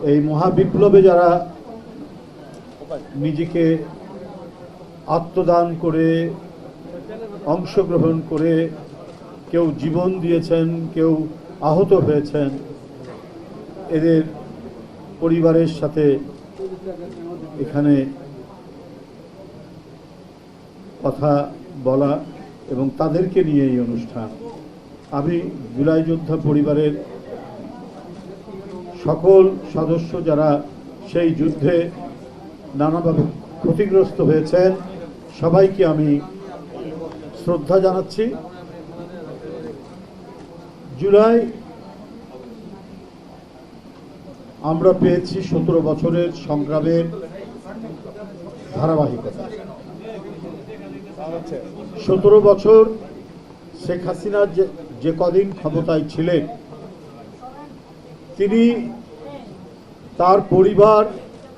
এই মহাবিপ্লবে যারা নিজেকে আত্মদান করে অংশগ্রহণ করে কেউ জীবন দিয়েছেন, কেউ আহত হয়েছেন, এদের পরিবারের সাথে এখানে কথা বলা এবং তাদেরকে নিয়ে এই অনুষ্ঠান। আমি জুলাই যোদ্ধা পরিবারের সকল সদস্য যারা সেই যুদ্ধে নানাভাবে ক্ষতিগ্রস্ত হয়েছেন সবাইকে আমি শ্রদ্ধা জানাচ্ছি। জুলাই আমরা পেয়েছি 17 বছরের সংগ্রামের ধারাবাহিকতা। 17 বছর শেখ হাসিনা যে কদিন ক্ষমতায় ছিলেন তিনি তার পরিবার,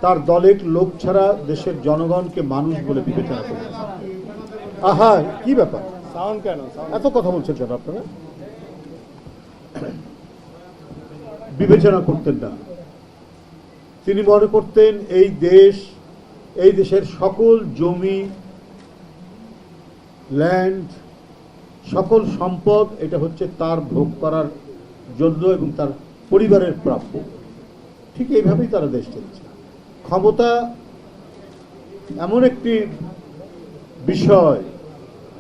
তার দলের লোক ছাড়া দেশের জনগণকে মানুষ বলে বিবেচনা করেছেন। আহা, কি ব্যাপার, এত কথা বলছেন কেন আপনারা? বিবেচনা করতেন না। তিনি মনে করতেন এই দেশের সকল জমি, ল্যান্ড, সকল সম্পদ এটা হচ্ছে তার ভোগ করার জন্য এবং তার পরিবারের প্রাপ্য। ঠিক এইভাবেই তারা দেশ চলছে। ক্ষমতা এমন একটি বিষয়,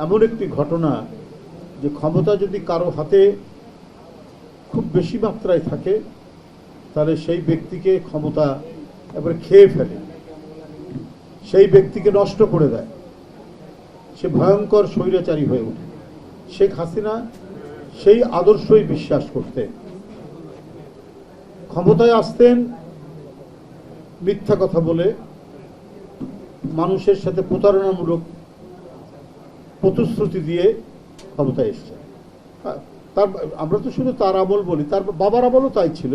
এমন একটি ঘটনা যে ক্ষমতা যদি কারো হাতে খুব বেশি মাত্রায় থাকে তাহলে সেই ব্যক্তিকে ক্ষমতা এবারে খেয়ে ফেলে, সেই ব্যক্তিকে নষ্ট করে দেয়, সে ভয়ঙ্কর স্বৈরাচারী হয়ে ওঠে। শেখ হাসিনা সেই আদর্শই বিশ্বাস করতেন। ক্ষমতায় আসতেন মিথ্যা কথা বলে, মানুষের সাথে প্রতারণামূলক প্রতিশ্রুতি দিয়ে ক্ষমতায় এসছেন। তার আমরা তো শুধু তার আমল বলি, তার বাবার আমলও তাই ছিল।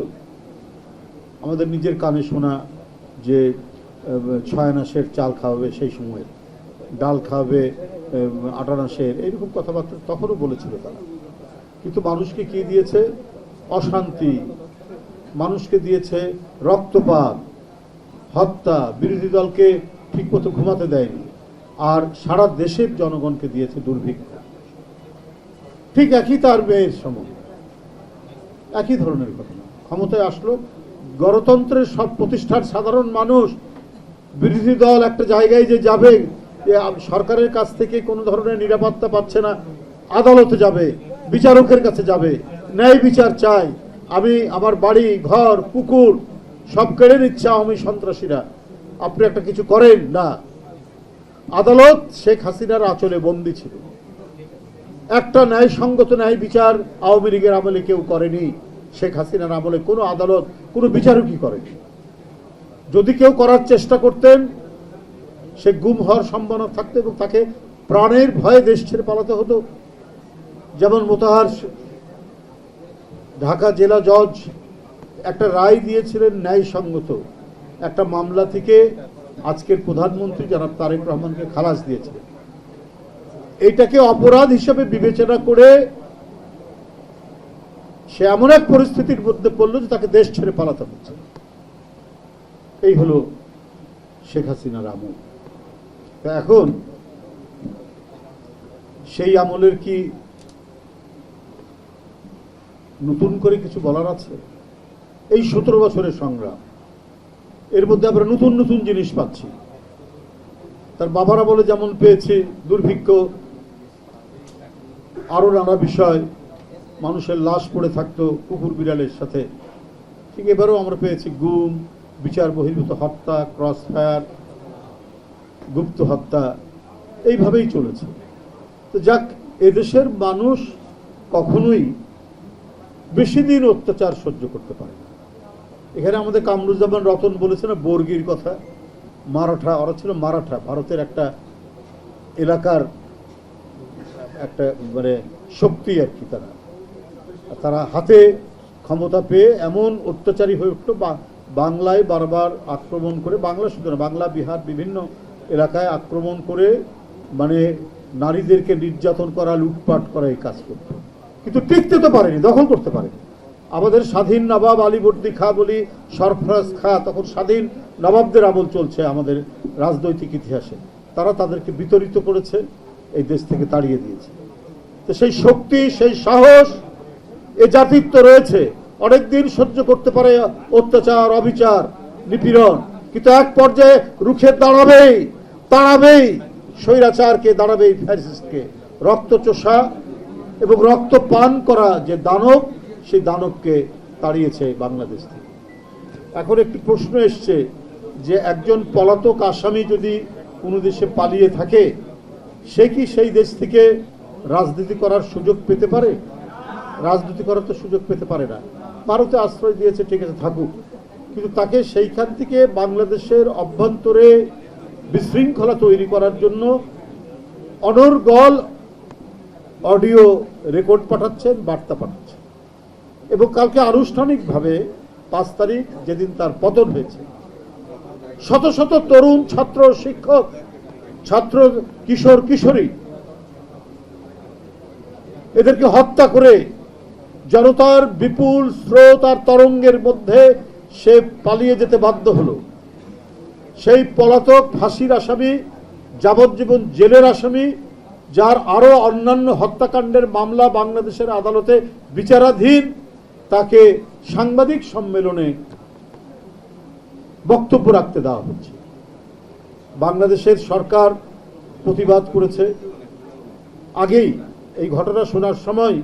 আমাদের নিজের কানে শোনা যে 6 আনাসের চাল খাওয়াবে, সেই সময় ডাল খাওয়াবে 8 আনাসের, এইরকম কথাবার্তা তখনও বলেছিল তারা। কিন্তু মানুষকে কি দিয়েছে? অশান্তি, মানুষকে দিয়েছে রক্তপাত, হত্যা, বিরোধী দলকে ঠিকমতো ঘুমাতে দেয়নি, আর সারা দেশের জনগণকে দিয়েছে দুর্ভিক্ষ। ঠিক একই তার মেয়ের সময় একই ধরনের ঘটনা। ক্ষমতায় আসলো, গণতন্ত্রের সব প্রতিষ্ঠার সাধারণ মানুষ, বিরোধী দল একটা জায়গায় যে যাবে, যে সরকারের কাছ থেকে কোনো ধরনের নিরাপত্তা পাচ্ছে না, আদালতে যাবে, বিচারকের কাছে যাবে, ন্যায় বিচার চাই, আমি আমার বাড়ি ঘর পুকুর সব কেড়ে নিচ্ছে আওয়ামী সন্ত্রাসীরা, আপনি একটা কিছু করেন না। আদালত শেখ হাসিনার আঁচলে বন্দী ছিল। একটা ন্যায়সঙ্গত ন্যায় বিচার আওয়ামী লীগের আমলে কেউ করেনি, শেখ হাসিনার আমলে কোনো আদালত, কোনো বিচারকই করেনি। যদি কেউ করার চেষ্টা করতেন সে গুম হওয়ার সম্ভাবনা থাকতো এবং তাকে প্রাণের ভয়ে দেশ ছেড়ে পালাতে হতো। যেমন মোতাহার ঢাকা জেলা জজ একটা রায় দিয়েছিলেন ন্যায়সঙ্গত, একটা মামলা থেকে আজকের প্রধানমন্ত্রী জনাব তারেক রহমানকে খালাস দিয়েছিলেন। এইটাকে অপরাধ হিসেবে বিবেচনা করে সে এমন এক পরিস্থিতির মধ্যে পড়ল যে তাকে দেশ ছেড়ে পালাতে হচ্ছে। এই হলো শেখ হাসিনার আমল। এখন সেই আমলের কি নতুন করে কিছু বলার আছে? এই 17 বছরের সংগ্রাম, এর মধ্যে আমরা নতুন নতুন জিনিস পাচ্ছি। তার বাবারা বলে যেমন পেয়েছে দুর্ভিক্ষ, আরো নানা বিষয়, মানুষের লাশ পড়ে থাকতো কুকুর বিড়ালের সাথে, ঠিক এবারেও আমরা পেয়েছি গুম, বিচার বহির্ভূত হত্যা, ক্রস ফায়ার, গুপ্ত হত্যা, এইভাবেই চলেছে। তো যাক, এদেশের মানুষ কখনোই বেশি দিন অত্যাচার সহ্য করতে পারে না। এখানে আমাদের কামরুজ্জামান রতন বলেছে না বর্গির কথা, মারাঠা, ওরা ছিল মারাঠা, ভারতের একটা এলাকার একটা মানে শক্তি আর কি। তারা হাতে ক্ষমতা পেয়ে এমন অত্যাচারী হয়ে উঠল, বাংলায় বারবার আক্রমণ করে, বাংলা শুধু না, বাংলা বিহার বিভিন্ন এলাকায় আক্রমণ করে মানে নারীদেরকে নির্যাতন করা, লুটপাট করা, এই কাজ করত। কিন্তু টিকতে তো পারেনি, দখল করতে পারেনি। আমাদের স্বাধীন নবাব আলীবর্দী খাঁ বলি, সরফরাজ খাঁ, তখন স্বাধীন নবাবদের আমল চলছে আমাদের রাজনৈতিক ইতিহাসে। তারা তাদেরকে বিতরিত করেছে, এই দেশ থেকে তাড়িয়ে দিয়েছে। তো সেই শক্তি, সেই সাহস এ জাতির তো রয়েছে, অনেকদিন সহ্য করতে পারে অত্যাচার, অবিচার, নিপীড়ন, কিন্তু এক পর্যায়ে রুখে দাঁড়াবেই স্বৈরাচারকে, দাঁড়াবেই ফ্যাসিস্টকে। রক্তচোষা এবং রক্ত পান করা যে দানব, সেই দানবকে তাড়িয়েছে বাংলাদেশ থেকে। এখন একটি প্রশ্ন এসছে যে একজন পলাতক আসামি যদি কোনো দেশে পালিয়ে থাকে, সে কি সেই দেশ থেকে রাজনীতি করার সুযোগ পেতে পারে? রাজনীতি করার তো সুযোগ পেতে পারে না। ভারতে আশ্রয় দিয়েছে, ঠিক আছে, থাকুক, কিন্তু তাকে সেইখান থেকে বাংলাদেশের অভ্যন্তরে বিশৃঙ্খলা তৈরি করার জন্য অনর্গল অডিও রেকর্ড পাঠাচ্ছেন, বার্তা পাঠাচ্ছেন। এবং কালকে আনুষ্ঠানিকভাবে 5 তারিখ, যেদিন তার পতন হয়েছে, শত শত তরুণ ছাত্র, শিক্ষক, ছাত্র, কিশোর, কিশোরী এদেরকে হত্যা করে জনতার বিপুল স্রোত আর তরঙ্গের মধ্যে সে পালিয়ে যেতে বাধ্য হলো। সেই পলাতক ফাঁসির আসামি, যাবজ্জীবন জেলের আসামি, যার আরো অন্যান্য হত্যাকাণ্ডের মামলা বাংলাদেশের আদালতে বিচারাধীন, তাকে সাংবাদিক সম্মেলনে বক্তব্য রাখতে দেওয়া হচ্ছে। বাংলাদেশের সরকার প্রতিবাদ করেছে। আগেই এই ঘটনা শোনার সময়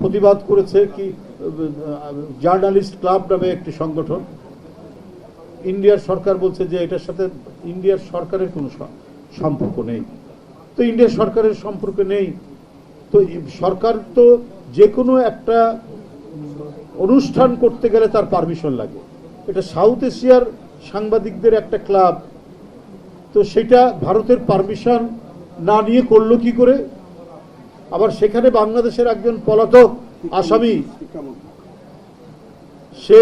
প্রতিবাদ করেছে কি জার্নালিস্ট ক্লাব নামে একটি সংগঠন। ইন্ডিয়ার সরকার বলছে যে এটার সাথে ইন্ডিয়ার সরকারের কোনো সম্পর্ক নেই। তো ইন্ডিয়ার সরকারের সম্পর্ক নেই তো সরকার তো যে কোনো একটা অনুষ্ঠান করতে গেলে তার পারমিশন লাগে। এটা সাউথ এশিয়ার সাংবাদিকদের একটা ক্লাব, তো সেটা ভারতের পারমিশন না নিয়ে করলো কি করে? আবার সেখানে বাংলাদেশের একজন পলাতক আসামি, সে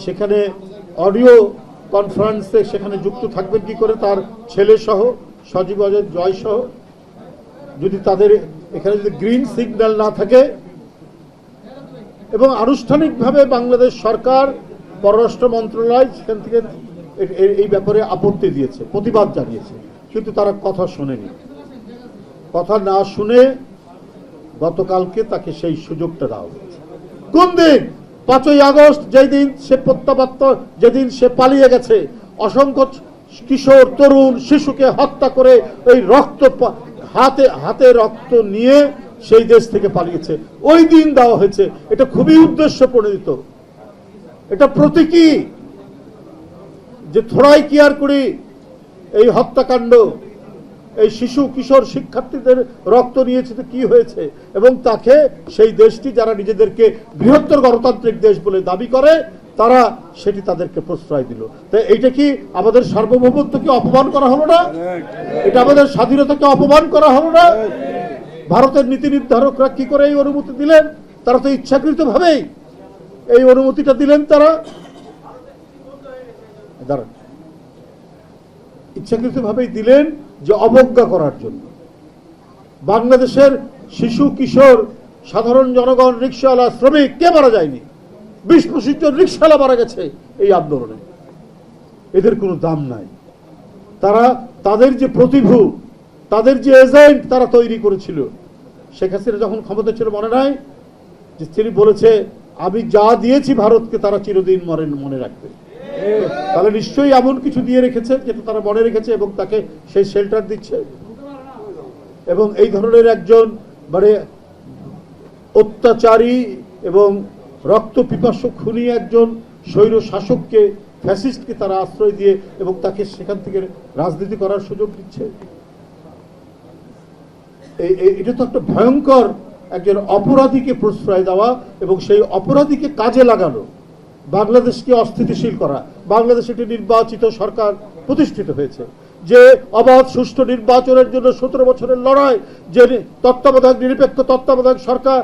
সেখানে অডিও কনফারেন্সে সেখানে যুক্ত থাকবেন কি করে? তার ছেলে সহ, সজীব অজয় জয় সহ, যদি তাদের এখানে যদি গ্রিন সিগন্যাল না থাকে। এবং আনুষ্ঠানিকভাবে বাংলাদেশ সরকার, পররাষ্ট্র মন্ত্রণালয় সেখান থেকে এই ব্যাপারে আপত্তি দিয়েছে, প্রতিবাদ জানিয়েছে, কিন্তু তারা কথা শোনেনি। কথা না শুনে গতকালকে তাকে সেই সুযোগটা দেওয়া হয়েছে। কোন দিন? 5ই আগস্ট, যেদিন সে প্রত্যাবর্তন, যেদিন সে পালিয়ে গেছে, অসংখ্য কিশোর, তরুণ, শিশুকে হত্যা করে ওই রক্ত হাতে রক্ত নিয়ে সেই দেশ থেকে পালিয়েছে, ওই দিন দেওয়া হয়েছে। এটা খুবই উদ্দেশ্য প্রণোদিত, এটা প্রতীকী যে থোড়াই কেয়ার করি এই হত্যাকাণ্ড, এই শিশু, কিশোর, শিক্ষার্থীদের রক্ত নিয়েছে, তো কি হয়েছে? এবং তাকে সেই দেশটি, যারা নিজেদেরকে বৃহত্তর গণতান্ত্রিক দেশ বলে দাবি করে, তারা সেটি তাদেরকে প্রশ্রয় দিল। তাই এইটা কি আমাদের সার্বভৌমত্বকে অপমান করা হলো না? এটা আমাদের স্বাধীনতাকে অপমান করা হলো না? ভারতের নীতি নির্ধারকরা কি করে এই অনুমতি দিলেন? তারা তো ইচ্ছাকৃত ভাবেই এই অনুমতিটা দিলেন। তারা ইচ্ছাকৃত ভাবেই দিলেন যে অবজ্ঞা করার জন্য। বাংলাদেশের শিশু, কিশোর, সাধারণ জনগণ, রিক্সাওয়ালা, শ্রমিক, কে মারা যায়নি? 20-25 জন রিক্সাওয়ালা মারা গেছে এই আন্দোলনে। এদের কোনো দাম নাই। তারা তাদের যে প্রতিভূ, তাদের যে এজেন্ট তারা তৈরি করেছিল। শেখ হাসিনা যখন ক্ষমতা ছিল, মনে নাই যে তিনি বলেছে, আমি যা দিয়েছি ভারতকে তারা চিরদিন মনে রাখবে। তাহলে নিশ্চয়ই এমন কিছু দিয়ে রেখেছে যেটা তারা মনে রেখেছে এবং তাকে সেই শেল্টার দিচ্ছে। এবং এই ধরনের একজন মানে অত্যাচারী এবং রক্ত পিপাসু খুনি একজন স্বৈর শাসককে, ফ্যাসিস্টকে তারা আশ্রয় দিয়ে এবং তাকে সেখান থেকে রাজনীতি করার সুযোগ দিচ্ছে। এটা তো একটা ভয়ঙ্কর, একজন অপরাধীকে প্রশ্রয় দেওয়া এবং সেই অপরাধীকে কাজে লাগানো, বাংলাদেশকে অস্থিতিশীল করা। বাংলাদেশে একটি নির্বাচিত সরকার প্রতিষ্ঠিত হয়েছে, যে অবাধ সুষ্ঠু নির্বাচনের জন্য 17 বছরের লড়াই, যে তত্ত্বাবধায়ক, নিরপেক্ষ তত্ত্বাবধায়ক সরকার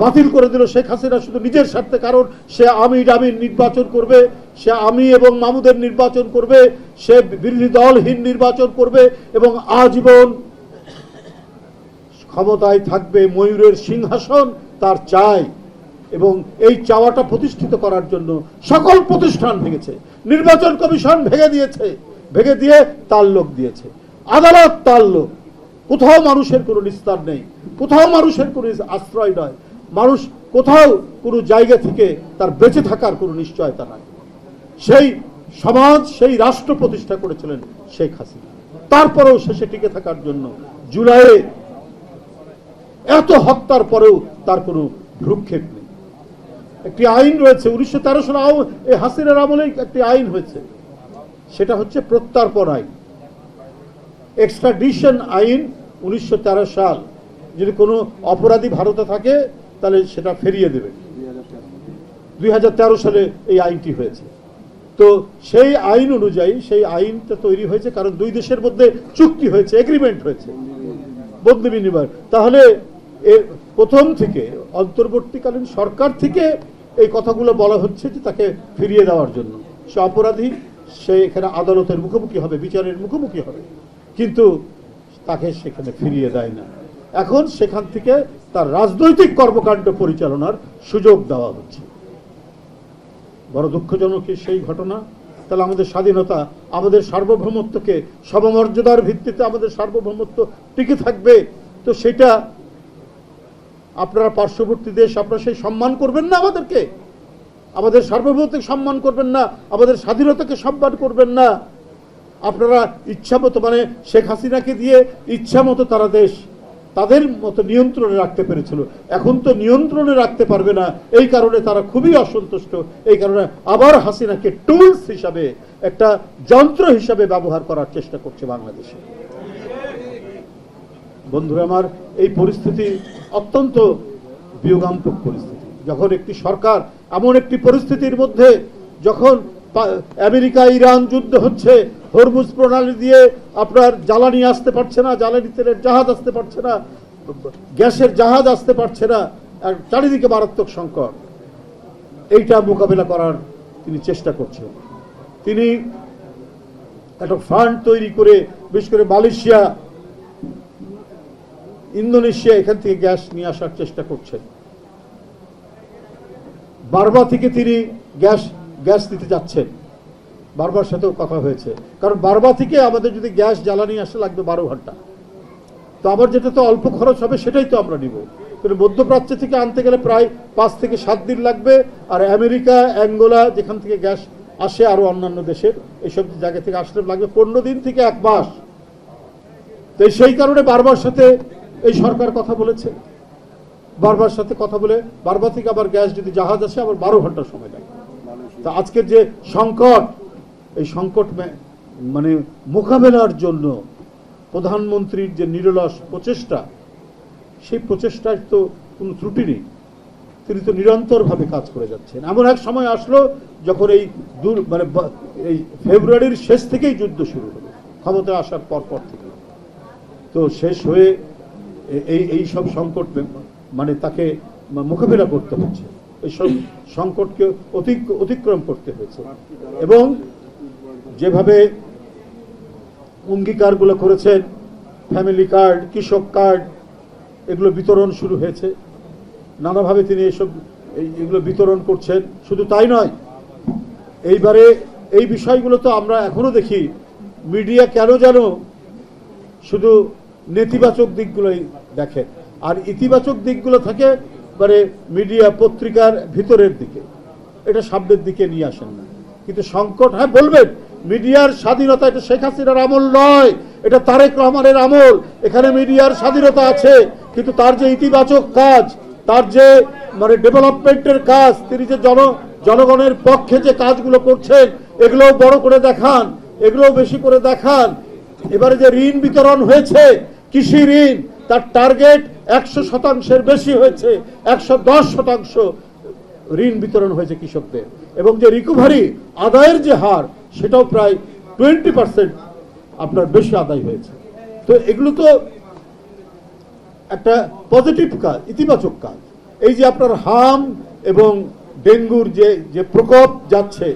বাতিল করে দিল শেখ হাসিনা শুধু নিজের স্বার্থে। কারণ সে আমির নির্বাচন করবে, সে আমি এবং মামুদের নির্বাচন করবে, সে বিরোধী দলহীন নির্বাচন করবে এবং আজীবন ক্ষমতায় থাকবে ময়ূরের সিংহাসন তার চাই, এবং এই চাওয়াটা প্রতিষ্ঠিত করার জন্য সকল প্রতিষ্ঠান ভেঙেছে, নির্বাচন কমিশন ভেঙে দিয়েছে, ভেঙে দিয়ে তার লোক দিয়েছে, আদালত তার লোক। কোথাও মানুষের কোনো নিস্তার নেই, কোথাও মানুষের কোনো আশ্রয় নয়, মানুষ কোথাও কোনো জায়গা থেকে তার বেঁচে থাকার কোনো নিশ্চয়তা নাই। সেই সমাজ, সেই রাষ্ট্র প্রতিষ্ঠা করেছিলেন শেখ হাসিনা। তারপরেও শেষে টিকে থাকার জন্য জুলাইয়ে এত হত্যার পরেও তার কোনো ভ্রুক্ষেপ নেই। একটি আইন রয়েছে 1913 সালে, এই হাসিনার আমলেই একটি আইন হয়েছে, সেটা হচ্ছে প্রত্যার্পণ আইন, এক্সট্রাডিশন আইন 1913 সাল। যদি কোনো অপরাধী ভারতে থাকে তাহলে সেটা ফিরিয়ে দেবে। 2013 সালে এই আইনটি হয়েছে। তো সেই আইন অনুযায়ী সেই আইনটা তৈরি হয়েছে কারণ দুই দেশের মধ্যে চুক্তি হয়েছে, এগ্রিমেন্ট হয়েছে, বন্দি বিনিময়। তাহলে প্রথম থেকে অন্তর্বর্তীকালীন সরকার থেকে এই কথাগুলো বলা হচ্ছে যে তাকে ফিরিয়ে দেওয়ার জন্য। সে অপরাধী, সে এখানে আদালতের মুখোমুখি হবে, বিচারের মুখোমুখি হবে, কিন্তু তাকে সেখানে ফিরিয়ে দেয় না। এখন সেখান থেকে তার রাজনৈতিক কর্মকাণ্ড পরিচালনার সুযোগ দেওয়া হচ্ছে। বড় দুঃখজনক সেই ঘটনা। তাহলে আমাদের স্বাধীনতা, আমাদের সার্বভৌমত্বকে, সমমর্যাদার ভিত্তিতে আমাদের সার্বভৌমত্ব টিকে থাকবে, তো সেটা আপনারা পার্শ্ববর্তী দেশ, আপনারা সেই সম্মান করবেন না আমাদেরকে, আমাদের সার্বভৌমত্বকে সম্মান করবেন না, আমাদের স্বাধীনতাকে সম্মান করবেন না। আপনারা ইচ্ছা মতো, মানে শেখ হাসিনাকে দিয়ে ইচ্ছা মতো তারা দেশ তাদের মতো নিয়ন্ত্রণে রাখতে পেরেছিল, এখন তো নিয়ন্ত্রণে রাখতে পারবে না। এই কারণে তারা খুবই অসন্তুষ্ট। এই কারণে আবার হাসিনাকে টুলস হিসাবে, একটা যন্ত্র হিসাবে ব্যবহার করার চেষ্টা করছে বাংলাদেশে। বন্ধুরা আমার, এই পরিস্থিতি অত্যন্ত বিয়োগান্তক পরিস্থিতি। যখন একটি সরকার এমন একটি পরিস্থিতির মধ্যে, যখন আমেরিকা ইরান যুদ্ধ হচ্ছে, হরমুজ প্রণালী দিয়ে আপনার জ্বালানি আসতে পারছে না, জ্বালানি তেলের জাহাজ আসতে পারছে না, গ্যাসের জাহাজ আসতে পারছে না, আর চারিদিকে মারাত্মক সংকট, এইটা মোকাবেলা করার তিনি চেষ্টা করছেন। তিনি একটা ফান্ড তৈরি করে, বিশেষ করে মালয়েশিয়া, ইন্দোনেশিয়া, এখান থেকে গ্যাস নিয়ে আসার চেষ্টা করছেন। বারবা থেকে তিনি গ্যাস দিতে যাচ্ছেন, বারবার সাথেও কথা হয়েছে, কারণ বারবা থেকে আমাদের যদি গ্যাস জ্বালানি আসে লাগবে 12 ঘন্টা। তো আবার যেটা তো অল্প খরচ হবে সেটাই তো আমরা নিব, কিন্তু মধ্যপ্রাচ্য থেকে আনতে গেলে প্রায় 5 থেকে 7 দিন লাগবে। আর আমেরিকা, অ্যাঙ্গোলা, যেখান থেকে গ্যাস আসে, আরো অন্যান্য দেশের এইসব জায়গা থেকে আসলে লাগবে 15 দিন থেকে 1 মাস। তো সেই কারণে বারবার সাথে এই সরকার কথা বলেছে, বারবার সাথে কথা বলে বারবার থেকে আবার গ্যাস যদি জাহাজ আসে আবার 12 ঘন্টা সময় লাগে। তা আজকের যে সংকট, এই সংকট মানে মোকাবেলার জন্য প্রধানমন্ত্রীর যে নিরলস প্রচেষ্টা, সেই প্রচেষ্টার তো কোনো ত্রুটি নেই। তিনি তো নিরন্তরভাবে কাজ করে যাচ্ছেন। এমন এক সময় আসলো যখন এই এই ফেব্রুয়ারির শেষ থেকেই যুদ্ধ শুরু হলো, ক্ষমতায় আসার পর থেকে। তো শেষ হয়ে এই সব সংকট মানে তাকে মোকাবেলা করতে হচ্ছে, এইসব সংকটকে অতিক্রম করতে হয়েছে। এবং যেভাবে অঙ্গীকারগুলো করেছেন, ফ্যামিলি কার্ড, কৃষক কার্ড, এগুলো বিতরণ শুরু হয়েছে, নানাভাবে তিনি এগুলো বিতরণ করছেন। শুধু তাই নয়, এইবারে এই বিষয়গুলো তো আমরা এখনো দেখি মিডিয়া কেন যেন শুধু নেতিবাচক দিকগুলোই দেখে, আর ইতিবাচক দিকগুলো থাকে মানে মিডিয়া, পত্রিকার ভিতরের দিকে, এটা সামনের দিকে নিয়ে আসেন না। কিন্তু সংকট, হ্যাঁ বলবেন মিডিয়ার স্বাধীনতা, এটা শেখ হাসিনার আমল নয়, এটা তারেক রহমানের আমল। এখানে মিডিয়ার স্বাধীনতা আছে, কিন্তু তার যে ইতিবাচক কাজ, তার যে মানে ডেভেলপমেন্টের কাজ, তিনি যে জনগণের পক্ষে যে কাজগুলো করছেন, এগুলোও বড় করে দেখান, এগুলোও বেশি করে দেখান। এবারে যে ঋণ বিতরণ হয়েছে, কৃষি ঋণ, তার টার্গেট 100%-এর বেশি হয়েছে, 110% ঋণ বিতরণ হয়েছে কৃষকদের। এবং যে রিকভারি আদায়ের যে হার, সেটাও প্রায় 20% আপনার বেশি আদায় হয়েছে। তো এগুলো তো একটা পজিটিভ কাজ, ইতিবাচক কাজ। এই যে আপনার হাম এবং ডেঙ্গুর যে প্রকোপ যাচ্ছে,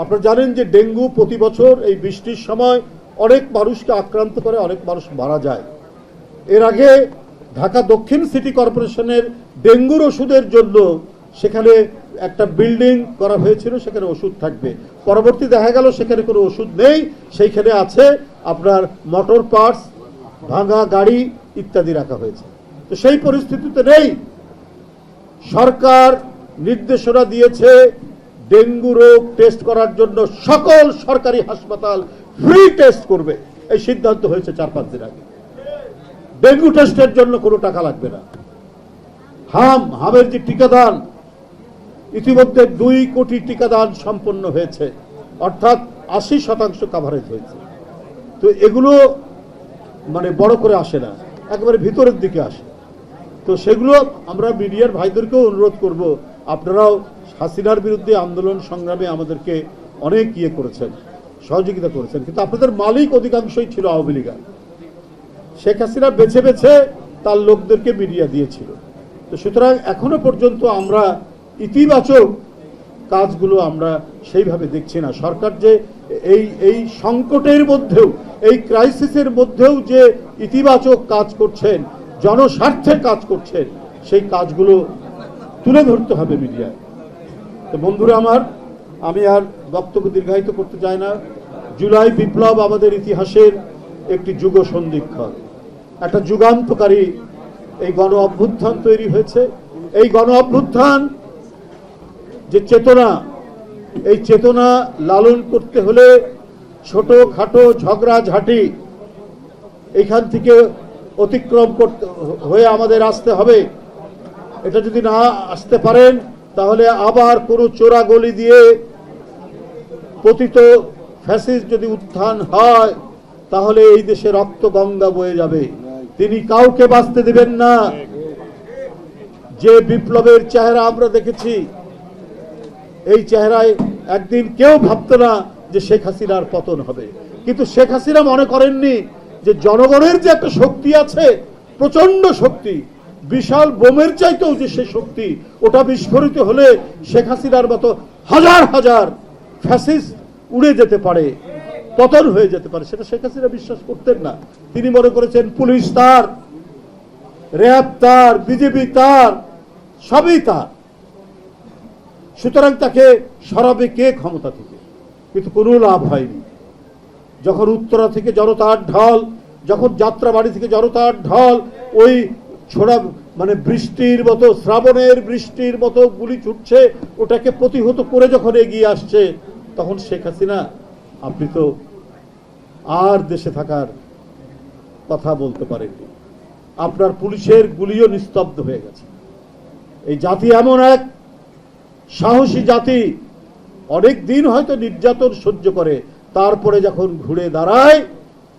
আপনারা জানেন যে ডেঙ্গু প্রতি বছর এই বৃষ্টির সময় অনেক মানুষকে আক্রান্ত করে, অনেক মানুষ মারা যায়। এর আগে ঢাকা দক্ষিণ সিটি কর্পোরেশনের ডেঙ্গুর ওষুধের জন্য সেখানে একটা বিল্ডিং করা হয়েছিল, সেখানে ওষুধ থাকবে। পরবর্তী দেখা গেল সেখানে কোনো ওষুধ নেই, সেইখানে আছে আপনার মোটর পার্টস, ভাঙা গাড়ি ইত্যাদি রাখা হয়েছে। তো সেই পরিস্থিতিতে নেই। সরকার নির্দেশনা দিয়েছে ডেঙ্গু রোগ টেস্ট করার জন্য সকল সরকারি হাসপাতাল ফ্রি টেস্ট করবে। এই সিদ্ধান্ত হয়েছে 4-5 দিন আগে। ডেঙ্গু টেস্টের জন্য কোনো টাকা লাগবে না। হামের যে টিকাদান, ইতিমধ্যে 2 কোটি টিকাদান সম্পন্ন হয়েছে, অর্থাৎ 80% কাভারেজ হয়েছে। তো এগুলো মানে বড় করে আসে না, একেবারে ভিতরের দিকে আসে। তো সেগুলো আমরা মিডিয়ার ভাইদেরকেও অনুরোধ করব, আপনারাও হাসিনার বিরুদ্ধে আন্দোলন সংগ্রামে আমাদেরকে অনেক করেছেন, সহযোগিতা করেছেন, কিন্তু আপনাদের মালিক অধিকাংশই ছিল আওয়ামী লীগ। শেখ হাসিনা বেছে বেছে তার লোকদেরকে মিডিয়া দিয়েছিল। তো সুতরাং এখনো পর্যন্ত আমরা ইতিবাচক কাজগুলো আমরা সেইভাবে দেখছি না। সরকার যে এই সংকটের মধ্যেও, এই ক্রাইসিসের মধ্যেও যে ইতিবাচক কাজ করছেন, জনস্বার্থে কাজ করছেন, সেই কাজগুলো তুলে ধরতে হবে মিডিয়ায়। তো বন্ধুরা আমার, আমি আর বক্তব্য দীর্ঘায়িত করতে চাই না। জুলাই বিপ্লব আমাদের ইতিহাসের একটি যুগ সন্ধিক্ষণ, একটা যুগান্তকারী এই গণ অভ্যুত্থান তৈরি হয়েছে। এই গণ অভ্যুত্থান যে চেতনা, এই চেতনা লালন করতে হলে ছোটখাটো ঝগড়াঝাঁটি এইখান থেকে অতিক্রম করতে হয়ে আমাদের আসতে হবে। এটা যদি না আসতে পারেন, তাহলে আবার কোনো চোরা গলি দিয়ে পতিত ফ্যাসিস্ট যদি উত্থান হয়, তাহলে এই দেশে রক্ত গঙ্গা বয়ে যাবে। তিনি কাউকে বাঁচতে দিবেন না। যে বিপ্লবের চেহারা আমরা দেখেছি, এই চেহারায় একদিন কেউ ভাবতো না যে শেখ হাসিনার পতন হবে। কিন্তু শেখ হাসিনা মনে করেননি যে জনগণের যে একটা শক্তি আছে, প্রচন্ড শক্তি, বিশাল বোমের চাইতেও যে সে শক্তি, ওটা বিস্ফোরিত হলে শেখ হাসিনার মতো হাজার হাজার ফ্যাসিস্ট উড়ে যেতে পারে, পতন হয়ে যেতে পারে, সেটা শেখ হাসিনা বিশ্বাস করতেন না। তিনি মনে করেছেন পুলিশ তার, র্যাব তার, বিজেপি তার, সবই তার। সুতরাং তাকে সরাবে কে ক্ষমতা থেকে? কিন্তু কোনো লাভ হয়নি। যখন উত্তরা থেকে জনতার ঢল, যখন যাত্রাবাড়ি থেকে জনতার ঢল, ওই ছোড়া মানে বৃষ্টির মতো, শ্রাবণের বৃষ্টির মতো গুলি ছুটছে, ওটাকে প্রতিহত করে যখন এগিয়ে আসছে, তখন শেখ হাসিনা, আপনি তো আর দেশে থাকার কথা বলতে পারেননি। আপনার পুলিশের গুলিও নিস্তব্ধ হয়ে গেছে। এই জাতি এমন এক সাহসী জাতি, অনেক দিন হয়তো নির্যাতন সহ্য করে, তারপরে যখন ঘুরে দাঁড়ায়,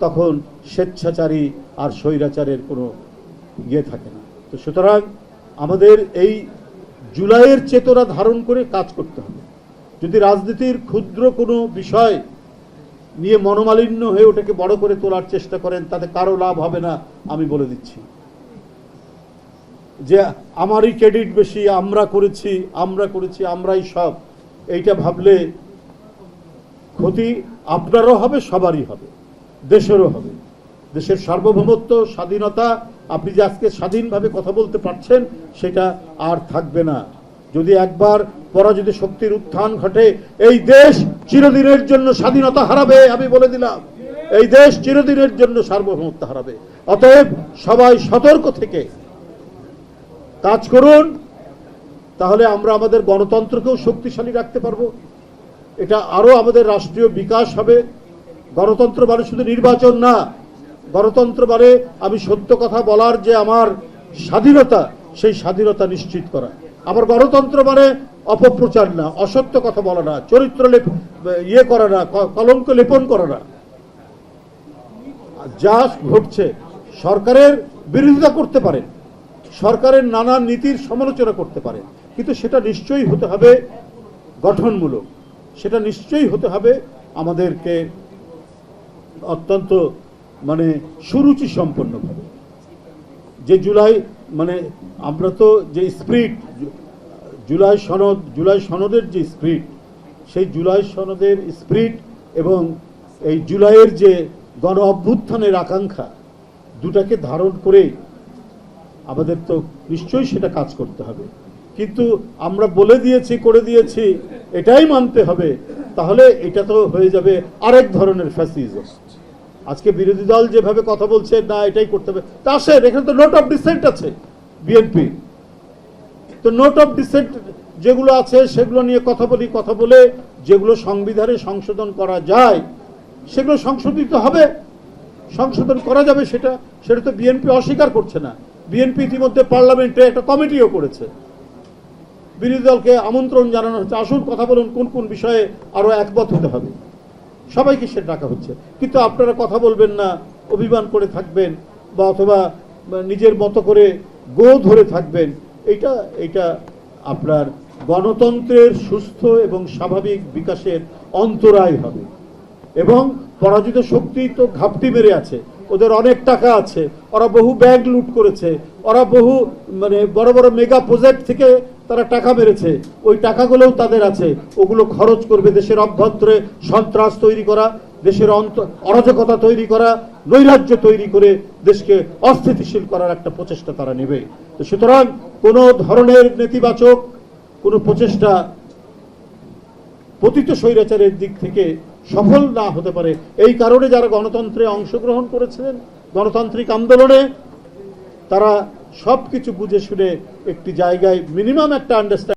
তখন স্বেচ্ছাচারী আর স্বৈরাচারের কোনো ইয়ে থাকে না। তো সুতরাং আমাদের এই জুলাইয়ের চেতনা ধারণ করে কাজ করতে হবে। যদি রাজনীতির ক্ষুদ্র কোনো বিষয় নিয়ে মনোমালিন্য হয়ে ওটাকে বড় করে তোলার চেষ্টা করেন, তাতে কারো লাভ হবে না, আমি বলে দিচ্ছি। যে আমারই ক্রেডিট বেশি, আমরা করেছি, আমরাই সব, এইটা ভাবলে ক্ষতি আপনারও হবে, সবারই হবে, দেশেরও হবে। দেশের সার্বভৌমত্ব, স্বাধীনতা, আপনি যে আজকে স্বাধীনভাবে কথা বলতে পারছেন, সেটা আর থাকবে না। যদি একবার পরাজিত শক্তির উত্থান ঘটে, এই দেশ চিরদিনের জন্য স্বাধীনতা হারাবে, আমি বলে দিলাম। এই দেশ চিরদিনের জন্য সার্বভৌমত্ব হারাবে। অতএব সবাই সতর্ক থেকে কাজ করুন, তাহলে আমরা আমাদের গণতন্ত্রকেও শক্তিশালী রাখতে পারবো। এটা আরো আমাদের রাষ্ট্রীয় বিকাশ হবে। গণতন্ত্র মানে শুধু নির্বাচন না, গণতন্ত্র মানে আমি সত্য কথা বলার যে আমার স্বাধীনতা, সেই স্বাধীনতা নিশ্চিত করা। আবার গণতন্ত্র মানে অপপ্রচার না, অসত্য কথা বলা না, চরিত্র ইয়ে করা না, কলঙ্ক লেপন করা না। যা ঘটছে, সরকারের বিরোধিতা করতে পারেন, সরকারের নানা নীতির সমালোচনা করতে পারেন, কিন্তু সেটা নিশ্চয়ই হতে হবে গঠনমূলক, সেটা নিশ্চয়ই হতে হবে আমাদেরকে অত্যন্ত মানে সুরুচি সম্পন্নভাবে। যে জুলাই মানে আমরা তো যে স্পিরিট, জুলাই সনদের যে স্পিরিট, সেই জুলাই সনদের স্পিরিট এবং এই জুলাইয়ের যে গণ অভ্যুত্থানের আকাঙ্ক্ষা, দুটাকে ধারণ করে আমাদের তো নিশ্চয়ই সেটা কাজ করতে হবে। কিন্তু আমরা বলে দিয়েছি, করে দিয়েছি, এটাই মানতে হবে, তাহলে এটা তো হয়ে যাবে আরেক ধরনের ফ্যাসিজম। আজকে বিরোধী দল যেভাবে কথা বলছে, না এটাই করতে হবে, তা আসেন, এখানে তো নোট অফ ডিসেন্ট আছে বিএনপি, তো নোট অফ ডিসেন্ট যেগুলো আছে সেগুলো নিয়ে কথা বলি, কথা বলে যেগুলো সংবিধানে সংশোধন করা যায় সেগুলো সংশোধিত হবে, সংশোধন করা যাবে। সেটা সেটা তো বিএনপি অস্বীকার করছে না। বিএনপি ইতিমধ্যে পার্লামেন্টে একটা কমিটিও করেছে, বিরোধী দলকে আমন্ত্রণ জানানো হচ্ছে, আসুন কথা বলুন কোন কোন বিষয়ে আরো একমত হতে হবে, সবাইকে সে ডাকা হচ্ছে। কিন্তু আপনারা কথা বলবেন না, অভিমান করে থাকবেন, বা অথবা নিজের মতো করে গো ধরে থাকবেন, এটা এটা আপনার গণতন্ত্রের সুস্থ এবং স্বাভাবিক বিকাশের অন্তরায় হবে। এবং পরাজিত শক্তি তো ঘাপটি মেরে আছে, ওদের অনেক টাকা আছে, ওরা বহু ব্যাংক লুট করেছে, ওরা বহু বড় বড় মেগা প্রজেক্ট থেকে তারা টাকা মেরেছে, ওই টাকাগুলোও তাদের আছে, ওগুলো খরচ করবে দেশের অভ্যন্তরে সন্ত্রাস তৈরি করা, দেশের অরাজকতা তৈরি করা, নৈরাজ্য তৈরি করে দেশকে অস্থিতিশীল করার একটা প্রচেষ্টা তারা নেবে। তো সুতরাং কোনো ধরনের নেতিবাচক কোনো প্রচেষ্টা পতিত স্বৈরাচারের দিক থেকে সফল না হতে পারে। এই কারণে যারা গণতন্ত্রে অংশগ্রহণ করেছিলেন, গণতান্ত্রিক আন্দোলনে, তারা সবকিছু বুঝে শুনে একটি জায়গায় মিনিমাম একটা আন্ডারস্ট্যান্ডিং